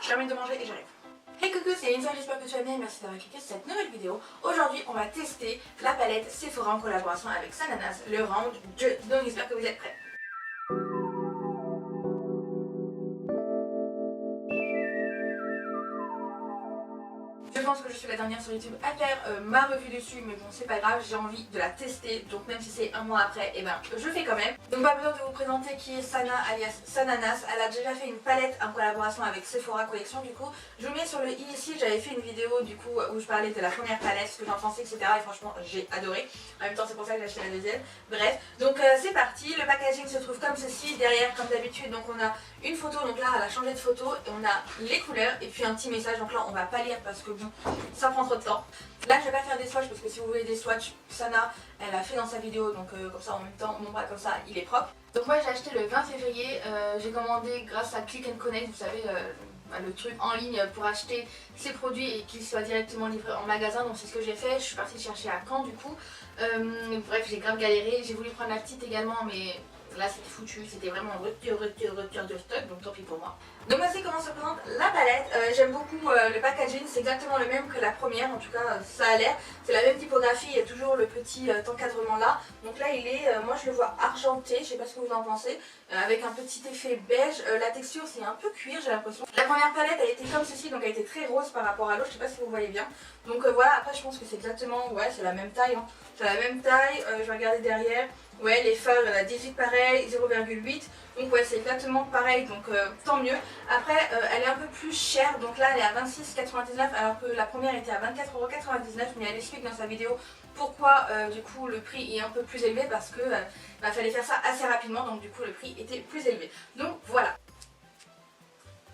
je termine de manger et j'arrive. Hey coucou, c'est Lindsay, j'espère que tu vas bien et merci d'avoir cliqué sur cette nouvelle vidéo. Aujourd'hui, on va tester la palette Sephora en collaboration avec Sananas, le Round 2. Donc j'espère que vous êtes prêts. Je pense que je suis la dernière sur YouTube à faire ma revue dessus, mais bon c'est pas grave, j'ai envie de la tester, donc même si c'est un mois après, et ben je fais quand même. Donc pas besoin de vous présenter qui est Sana alias Sananas. Elle a déjà fait une palette en collaboration avec Sephora Collection du coup. Je vous mets sur le i ici, j'avais fait une vidéo du coup où je parlais de la première palette, ce que j'en pensais etc. Et franchement j'ai adoré. En même temps c'est pour ça que j'ai acheté la deuxième. Bref, donc c'est parti, le packaging se trouve comme ceci, derrière comme d'habitude, donc on a une photo, donc là elle a changé de photo et on a les couleurs et puis un petit message, donc là on va pas lire parce que bon ça prend trop de temps. Là je vais pas faire des swatchs parce que si vous voulez des swatchs, Sana elle a fait dans sa vidéo, donc comme ça en même temps mon bras comme ça il est propre. Donc moi j'ai acheté le 20 février, j'ai commandé grâce à Click and Connect, vous savez le truc en ligne pour acheter ces produits et qu'ils soient directement livrés en magasin, donc c'est ce que j'ai fait. Je suis partie chercher à Caen du coup. Bref j'ai grave galéré, j'ai voulu prendre la petite également mais là c'était foutu, c'était vraiment rupture de stock, donc tant pis pour moi. Donc voici comment se présente la palette. J'aime beaucoup le packaging, c'est exactement le même que la première, en tout cas ça a l'air. C'est la même typographie, il y a toujours le petit encadrement là. Donc là il est, moi je le vois argenté, je sais pas ce que vous en pensez, avec un petit effet beige. La texture c'est un peu cuir j'ai l'impression. La première palette elle était comme ceci, donc elle était très rose par rapport à l'autre, je sais pas si vous voyez bien. Donc voilà, après je pense que c'est exactement, ouais c'est la même taille, hein. C'est la même taille, je vais regarder derrière. Ouais, les fards, elle a 18 pareil, 0,8. Donc ouais, c'est exactement pareil, donc tant mieux. Après, elle est un peu plus chère, donc là elle est à 26,99 alors que la première était à 24,99 €. Mais elle explique dans sa vidéo pourquoi du coup le prix est un peu plus élevé parce que fallait faire ça assez rapidement, donc du coup le prix était plus élevé. Donc voilà.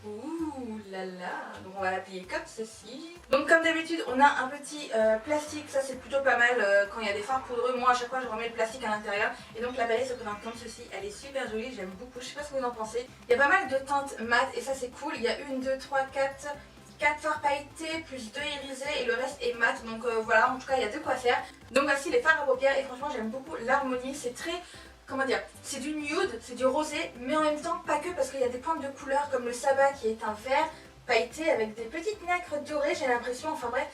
Ouh là là, donc on va l'appliquer comme ceci. Donc comme d'habitude on a un petit plastique, ça c'est plutôt pas mal quand il y a des fards poudreux. Moi à chaque fois je remets le plastique à l'intérieur. Et donc la palette se présente comme ceci, elle est super jolie, j'aime beaucoup, je sais pas ce que vous en pensez. Il y a pas mal de teintes mat et ça c'est cool, il y a 1, 2, 3, 4 fards pailletés plus 2 irisés et le reste est mat, donc voilà, en tout cas il y a de quoi faire. Donc voici les fards à paupières et franchement j'aime beaucoup l'harmonie, c'est très... Comment dire, c'est du nude, c'est du rosé, mais en même temps pas que parce qu'il y a des pointes de couleur comme le sabbat qui est un vert pailleté avec des petites nacres dorées, j'ai l'impression, enfin bref,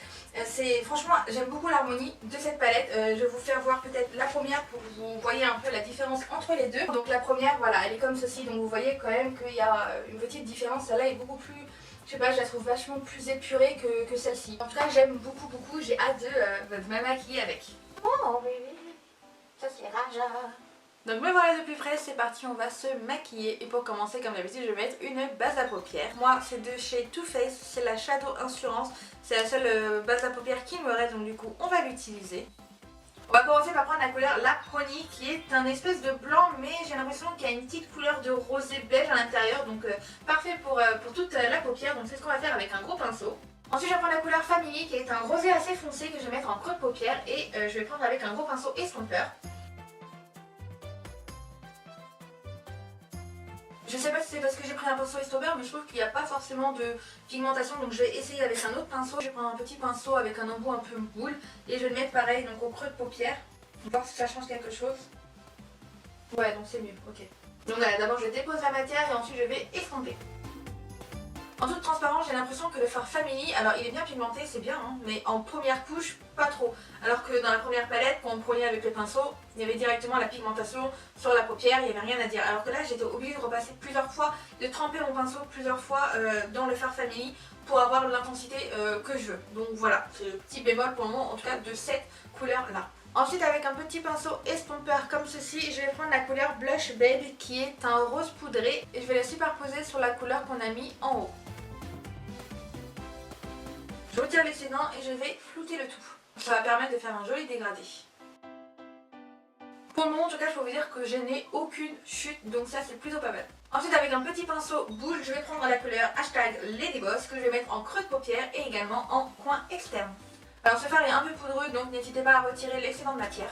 franchement j'aime beaucoup l'harmonie de cette palette. Je vais vous faire voir peut-être la première pour que vous voyez un peu la différence entre les deux. Donc la première, voilà, elle est comme ceci, donc vous voyez quand même qu'il y a une petite différence, celle-là est beaucoup plus... Je sais pas, je la trouve vachement plus épurée que celle-ci. En tout cas j'aime beaucoup, j'ai hâte de me maquiller avec. Oh bébé, ça c'est Raja. Donc me voilà de plus près, c'est parti, on va se maquiller. Et pour commencer, comme d'habitude, je vais mettre une base à paupières. Moi, c'est de chez Too Faced, c'est la Shadow Insurance. C'est la seule base à paupières qui me reste, donc du coup, on va l'utiliser. On va commencer par prendre la couleur La Prony, qui est un espèce de blanc, mais j'ai l'impression qu'il y a une petite couleur de rosé beige à l'intérieur. Donc parfait pour toute la paupière, donc c'est ce qu'on va faire avec un gros pinceau. Ensuite je vais prendre la couleur Family, qui est un rosé assez foncé que je vais mettre en creux de paupière. Et je vais prendre avec un gros pinceau estompeur. Je sais pas si c'est parce que j'ai pris un pinceau estompeur, mais je trouve qu'il n'y a pas forcément de pigmentation, donc je vais essayer avec un autre pinceau. Je vais prendre un petit pinceau avec un embout un peu boule et je vais le mettre pareil, donc au creux de paupière. On va voir si ça change quelque chose. Ouais, donc c'est mieux, ok. Donc voilà, d'abord je dépose la matière et ensuite je vais estomper. En toute transparence, j'ai l'impression que le fard Family, alors il est bien pigmenté, c'est bien, hein, mais en première couche, pas trop. Alors que dans la première palette, quand on prenait avec le pinceau, il y avait directement la pigmentation sur la paupière, il n'y avait rien à dire. Alors que là, j'étais obligée de repasser plusieurs fois, de tremper mon pinceau plusieurs fois dans le fard Family pour avoir l'intensité que je veux. Donc voilà, c'est le petit bémol pour le moment, en tout cas de cette couleur-là. Ensuite, avec un petit pinceau estompeur comme ceci, je vais prendre la couleur Blush Babe qui est un rose poudré et je vais la superposer sur la couleur qu'on a mis en haut. Je retire l'excédent et je vais flouter le tout. Ça va permettre de faire un joli dégradé. Pour le moment, en tout cas, je peux vous dire que je n'ai aucune chute, donc ça c'est plutôt pas mal. Ensuite, avec un petit pinceau boule, je vais prendre la couleur hashtag Ladyboss que je vais mettre en creux de paupière et également en coin externe. Alors ce fard est un peu poudreux, donc n'hésitez pas à retirer l'excédent de matière.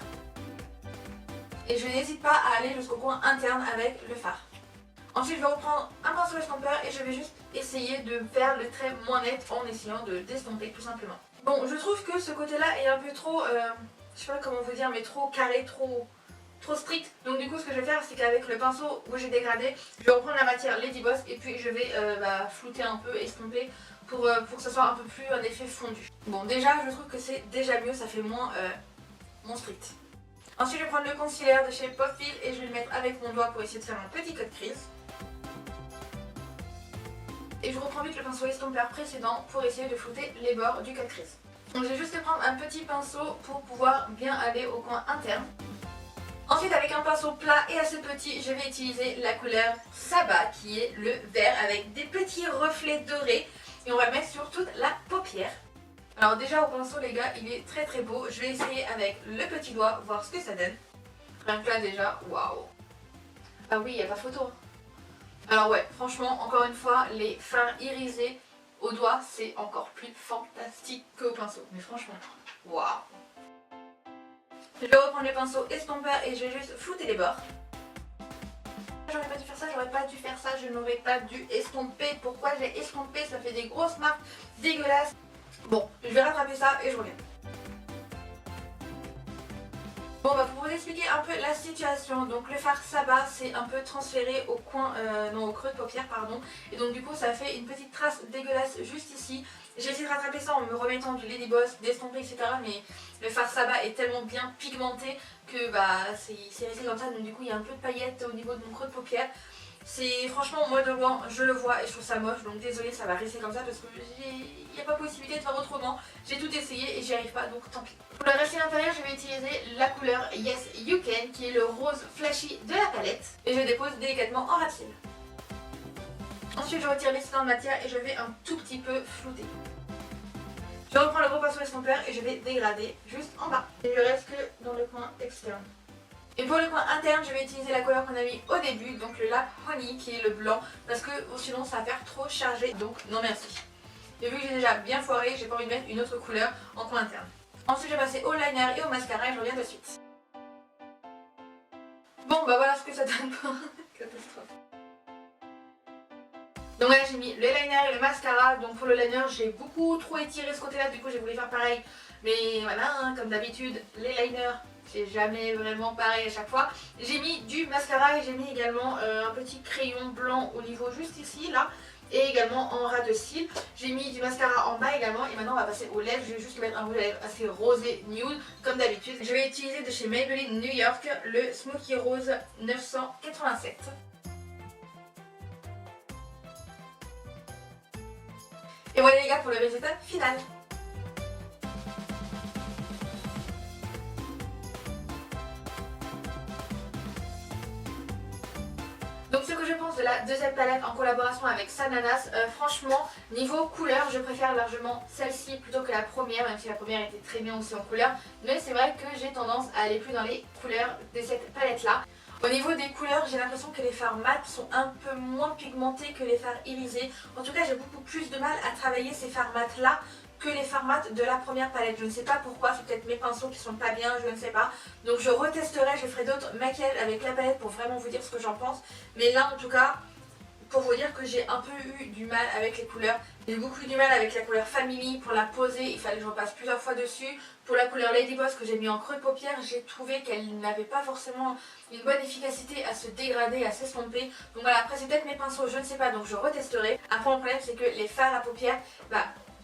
Et je n'hésite pas à aller jusqu'au coin interne avec le fard. Ensuite, je vais reprendre un pinceau estompeur et je vais juste essayer de faire le trait moins net en essayant de d'estomper tout simplement. Bon, je trouve que ce côté-là est un peu trop, je sais pas comment vous dire, mais trop carré, trop trop strict. Donc du coup ce que je vais faire c'est qu'avec le pinceau où j'ai dégradé, je vais reprendre la matière Lady Boss et puis je vais flouter un peu, estomper pour que ça soit un peu plus un effet fondu. Bon déjà je trouve que c'est déjà mieux, ça fait moins strict. Ensuite je vais prendre le concealer de chez Popfil et je vais le mettre avec mon doigt pour essayer de faire un petit cut crease. Et je reprends vite le pinceau estompeur précédent pour essayer de flouter les bords du cut crease. Donc je vais juste prendre un petit pinceau pour pouvoir bien aller au coin interne. Ensuite avec un pinceau plat et assez petit, je vais utiliser la couleur Saba qui est le vert avec des petits reflets dorés. Et on va le mettre sur toute la paupière. Alors déjà au pinceau les gars, il est très très beau. Je vais essayer avec le petit doigt, voir ce que ça donne. Rien que là déjà, waouh. Ah oui, il n'y a pas photo. Alors ouais, franchement, encore une fois, les fards irisés au doigt, c'est encore plus fantastique qu'au pinceau. Mais franchement, waouh. Je vais reprendre le pinceau estompeur et je vais juste flouter les bords. J'aurais pas dû faire ça, j'aurais pas dû faire ça, je n'aurais pas dû estomper. Pourquoi j'ai estompé? Ça fait des grosses marques dégueulasses. Bon, je vais rattraper ça et je reviens. Bon bah pour vous expliquer un peu la situation, donc le fard Saba c'est un peu transféré au coin, non au creux de paupière pardon. Et donc du coup ça fait une petite trace dégueulasse juste ici. J'ai essayé de rattraper ça en me remettant du Lady Boss, d'estomper etc. Mais le fard Saba est tellement bien pigmenté que bah c'est resté comme ça. Donc du coup il y a un peu de paillettes au niveau de mon creux de paupière. C'est franchement moi de loin je le vois et je trouve ça moche, donc désolée ça va rester comme ça parce que il n'y a pas possibilité de faire autrement. J'ai tout essayé et j'y arrive pas donc tant pis. Pour le reste inférieur je vais utiliser la couleur Yes You Can qui est le rose flashy de la palette et je dépose délicatement en ras de cils. Ensuite je retire l'excédent de matière et je vais un tout petit peu flouter. Je reprends le gros pinceau estompeur et je vais dégrader juste en bas. Et je reste que dans le coin externe. Et pour le coin interne, je vais utiliser la couleur qu'on a mis au début, donc le Lap Honey qui est le blanc, parce que sinon ça va faire trop chargé, donc non merci. Et vu que j'ai déjà bien foiré, j'ai pas envie de mettre une autre couleur en coin interne. Ensuite je vais passer au liner et au mascara et je reviens de suite. Bon bah voilà ce que ça donne pour catastrophe. Donc là j'ai mis le liner et le mascara, donc pour le liner j'ai beaucoup trop étiré ce côté là, du coup j'ai voulu faire pareil. Mais voilà, hein, comme d'habitude, les liners c'est jamais vraiment pareil à chaque fois. J'ai mis du mascara et j'ai mis également un petit crayon blanc au niveau juste ici là. Et également en ras de cils. J'ai mis du mascara en bas également. Et maintenant on va passer aux lèvres. Je vais juste mettre un rouge à lèvres assez rosé nude comme d'habitude. Je vais utiliser de chez Maybelline New York le Smoky Rose 987. Et voilà les gars pour le résultat final. Donc ce que je pense de la deuxième palette en collaboration avec Sananas, franchement niveau couleur je préfère largement celle-ci plutôt que la première, même si la première était très bien aussi en couleur. Mais c'est vrai que j'ai tendance à aller plus dans les couleurs de cette palette là. Au niveau des couleurs, j'ai l'impression que les fards mat sont un peu moins pigmentés que les fards irisés. En tout cas j'ai beaucoup plus de mal à travailler ces fards mat là que les fards mat de la première palette. Je ne sais pas pourquoi, c'est peut-être mes pinceaux qui sont pas bien, je ne sais pas. Donc je retesterai, je ferai d'autres maquillages avec la palette pour vraiment vous dire ce que j'en pense. Mais là en tout cas, pour vous dire que j'ai un peu eu du mal avec les couleurs. J'ai eu beaucoup du mal avec la couleur Family pour la poser, il fallait que je repasse plusieurs fois dessus. Pour la couleur Lady Boss que j'ai mis en creux de paupière, j'ai trouvé qu'elle n'avait pas forcément une bonne efficacité à se dégrader, à s'estomper. Donc voilà, après c'est peut-être mes pinceaux, je ne sais pas, donc je retesterai. Après le problème c'est que les fards à paupières,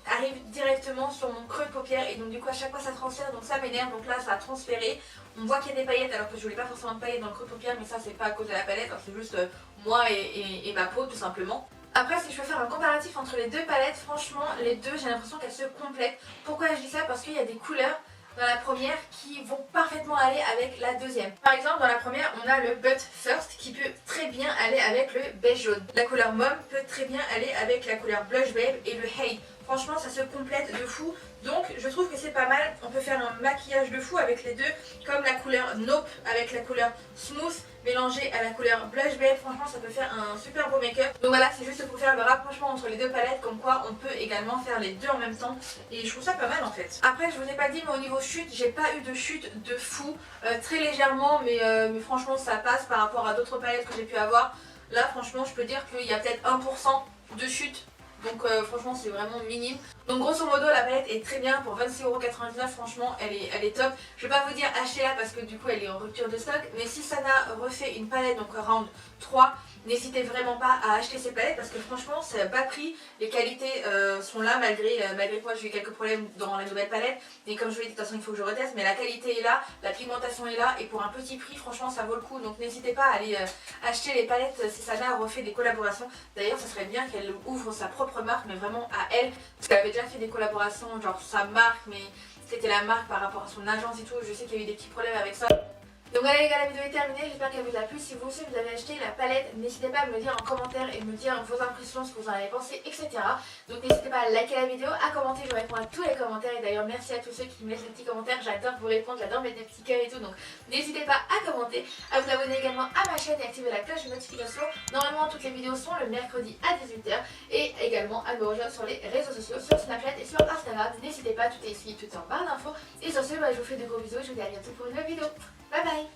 arrive directement sur mon creux de paupière et donc du coup à chaque fois ça transfère, donc ça m'énerve. Donc là ça a transféré, on voit qu'il y a des paillettes alors que je voulais pas forcément de paillettes dans le creux de paupière, mais ça c'est pas à cause de la palette, c'est juste moi et ma peau tout simplement. Après si je veux faire un comparatif entre les deux palettes, franchement les deux j'ai l'impression qu'elles se complètent. Pourquoi je dis ça? Parce qu'il y a des couleurs dans la première qui vont parfaitement aller avec la deuxième. Par exemple dans la première on a le But First qui peut très bien aller avec le beige jaune. La couleur Mom peut très bien aller avec la couleur Blush Babe et le Hate. Franchement ça se complète de fou, donc je trouve que c'est pas mal. On peut faire un maquillage de fou avec les deux, comme la couleur Nope avec la couleur Smooth mélangée à la couleur Blush Babe. Franchement ça peut faire un super beau make-up. Donc voilà, c'est juste pour faire le rapprochement entre les deux palettes, comme quoi on peut également faire les deux en même temps. Et je trouve ça pas mal en fait. Après je vous ai pas dit, mais au niveau chute, j'ai pas eu de chute de fou, très légèrement, mais franchement ça passe par rapport à d'autres palettes que j'ai pu avoir. Là franchement je peux dire qu'il y a peut-être 1% de chute donc franchement c'est vraiment minime. Donc grosso modo la palette est très bien pour 26,99€, franchement elle est top. Je vais pas vous dire achetez-la parce que du coup elle est en rupture de stock, mais si Sana refait une palette donc round 3, n'hésitez vraiment pas à acheter ces palettes parce que franchement c'est pas prix, les qualités sont là malgré que moi j'ai eu quelques problèmes dans la nouvelle palette, et comme je vous l'ai dit de toute façon il faut que je reteste, mais la qualité est là, la pigmentation est là et pour un petit prix franchement ça vaut le coup, donc n'hésitez pas à aller acheter les palettes si Sana refait des collaborations. D'ailleurs ça serait bien qu'elle ouvre sa propre marque mais vraiment à elle, parce qu'elle avait déjà fait des collaborations genre sa marque mais c'était la marque par rapport à son agence et tout, je sais qu'il y a eu des petits problèmes avec ça. Donc voilà les gars, la vidéo est terminée, j'espère qu'elle vous a plu. Si vous aussi vous avez acheté la palette, n'hésitez pas à me le dire en commentaire et me dire vos impressions, ce que vous en avez pensé, etc. Donc n'hésitez pas à liker la vidéo, à commenter, je réponds à tous les commentaires. Et d'ailleurs merci à tous ceux qui me laissent des petits commentaires, j'adore vous répondre, j'adore mettre des petits cœurs et tout. Donc n'hésitez pas à commenter, à vous abonner également à ma chaîne et activer la cloche de notification. Normalement toutes les vidéos sont le mercredi à 18h. Et également à me rejoindre sur les réseaux sociaux, sur Snapchat et sur Instagram. N'hésitez pas, tout est ici, tout est en barre d'infos. Et sur ce, je vous fais de gros bisous et je vous dis à bientôt pour une nouvelle vidéo. Bye bye.